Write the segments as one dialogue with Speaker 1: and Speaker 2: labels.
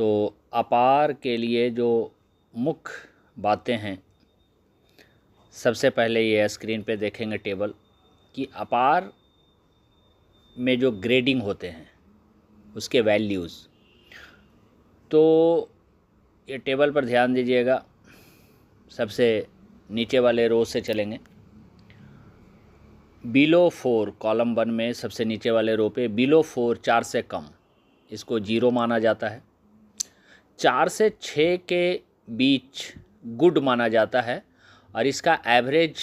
Speaker 1: तो अपार के लिए जो मुख्य बातें हैं, सबसे पहले ये स्क्रीन पे देखेंगे टेबल कि अपार में जो ग्रेडिंग होते हैं उसके वैल्यूज़। तो ये टेबल पर ध्यान दीजिएगा, सबसे नीचे वाले रो से चलेंगे। बिलो 4 कॉलम 1 में सबसे नीचे वाले रो पे बिलो 4 4 से कम, इसको 0 माना जाता है। 4 से 6 के बीच गुड माना जाता है और इसका एवरेज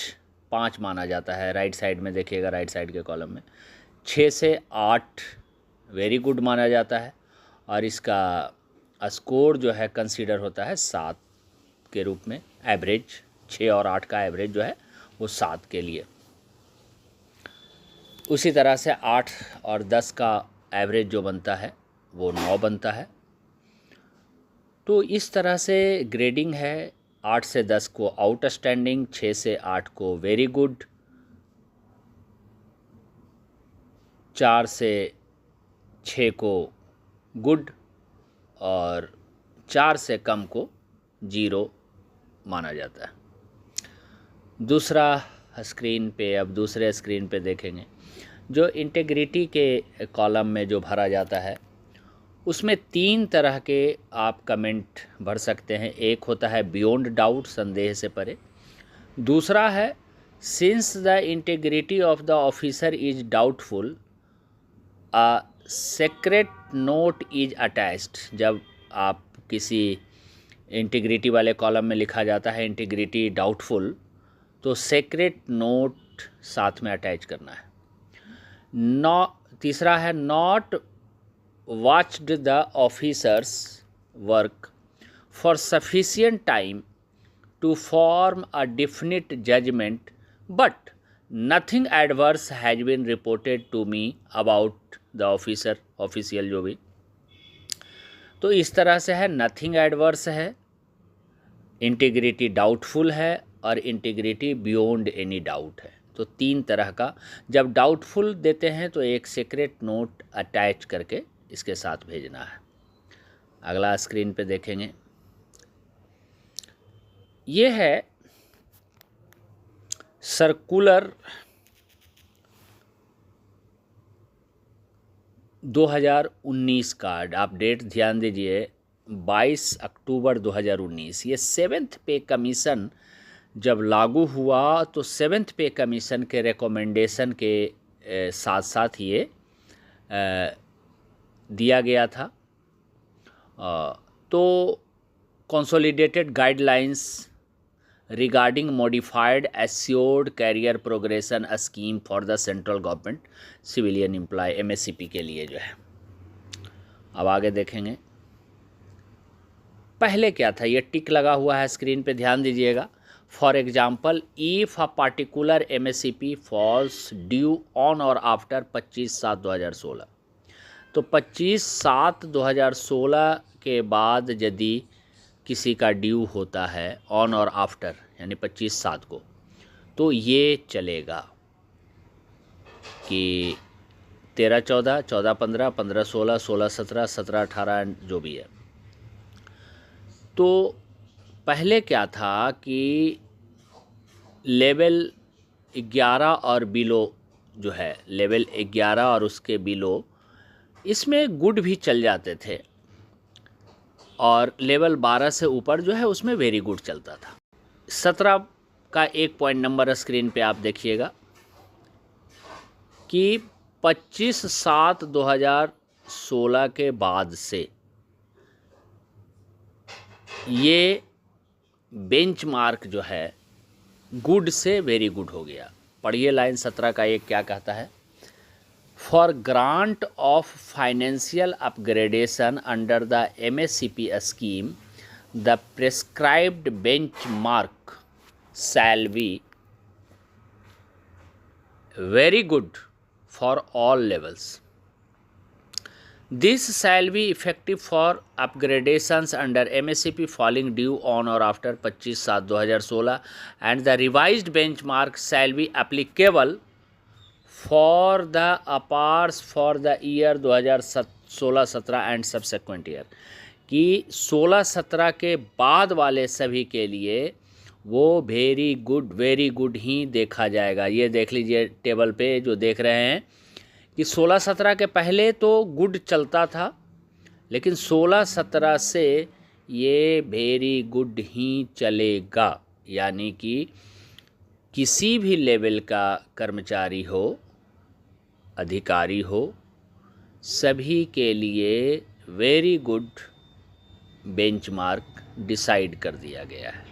Speaker 1: 5 माना जाता है। राइट साइड में देखिएगा, राइट साइड के कॉलम में 6 से 8 वेरी गुड माना जाता है और इसका स्कोर जो है कंसीडर होता है 7 के रूप में। एवरेज 6 और 8 का एवरेज जो है वो 7 के लिए। उसी तरह से 8 और 10 का एवरेज जो बनता है वो 9 बनता है। तो इस तरह से ग्रेडिंग है। 8 से 10 को आउटस्टैंडिंग, 6 से 8 को वेरी गुड, 4 से 6 को गुड और 4 से कम को 0 माना जाता है। दूसरा स्क्रीन पे, अब दूसरे स्क्रीन पे देखेंगे जो इंटीग्रिटी के कॉलम में जो भरा जाता है उसमें 3 तरह के आप कमेंट भर सकते हैं। एक होता है बियॉन्ड डाउट, संदेह से परे। दूसरा है since the integrity of the officer is doubtful a secret note is attached. जब आप किसी इंटीग्रिटी वाले कॉलम में लिखा जाता है इंटीग्रिटी डाउटफुल, तो सीक्रेट नोट साथ में अटैच करना है। तीसरा है not watched the officer's work for sufficient time to form a definite judgement but nothing adverse has been reported to me about the officer, official जो भी। तो इस तरह से है, नथिंग एडवर्स है, इंटीग्रिटी डाउटफुल है और इंटीग्रिटी बियॉन्ड एनी डाउट है। तो 3 तरह का जब डाउटफुल देते हैं तो एक सीक्रेट नोट अटैच करके इसके साथ भेजना है। अगला स्क्रीन पे देखेंगे, ये है सर्कुलर 2019 का। आप डेट ध्यान दीजिए, 22 अक्टूबर 2019। ये 7th पे कमीशन जब लागू हुआ तो 7th पे कमीशन के रिकमेंडेशन के साथ साथ ये दिया गया था। तो consolidated guidelines regarding modified assured career progression scheme for the central government civilian employ, MSCP के लिए जो है। अब आगे देखेंगे पहले क्या था। ये टिक लगा हुआ है स्क्रीन पे, ध्यान दीजिएगा। For example, if a particular MSCP falls due on or after 25/7/2016, तो 25/7/2016 के बाद यदि किसी का ड्यू होता है ऑन और आफ्टर यानी 25/7 को, तो ये चलेगा कि 13/14, 14/15, 15/16, 16/17, 17/18 जो भी है। तो पहले क्या था कि लेवल 11 और बिलो जो है, लेवल 11 और उसके बिलो, इसमें गुड भी चल जाते थे और लेवल 12 से ऊपर जो है उसमें वेरी गुड चलता था। 17 का एक पॉइंट नंबर स्क्रीन पे आप देखिएगा कि 25/7/2016 के बाद से ये बेंचमार्क जो है गुड से वेरी गुड हो गया। पढ़िए लाइन 17 का एक क्या कहता है। For grant of financial upgradation under the MSCP scheme the prescribed benchmark shall be very good for all levels. This shall be effective for upgradations under MSCP falling due on or after 25/7/2016 and the revised benchmark shall be applicable for the APARs for the year 2016-17 and subsequent year। कि 16-17 के बाद वाले सभी के लिए वो very good ही देखा जाएगा। ये देख लीजिए टेबल पे जो देख रहे हैं कि 16-17 के पहले तो गुड चलता था, लेकिन 16-17 से ये वेरी गुड ही चलेगा। यानी कि किसी भी लेवल का कर्मचारी हो, अधिकारी हो, सभी के लिए वेरी गुड बेंचमार्क डिसाइड कर दिया गया है।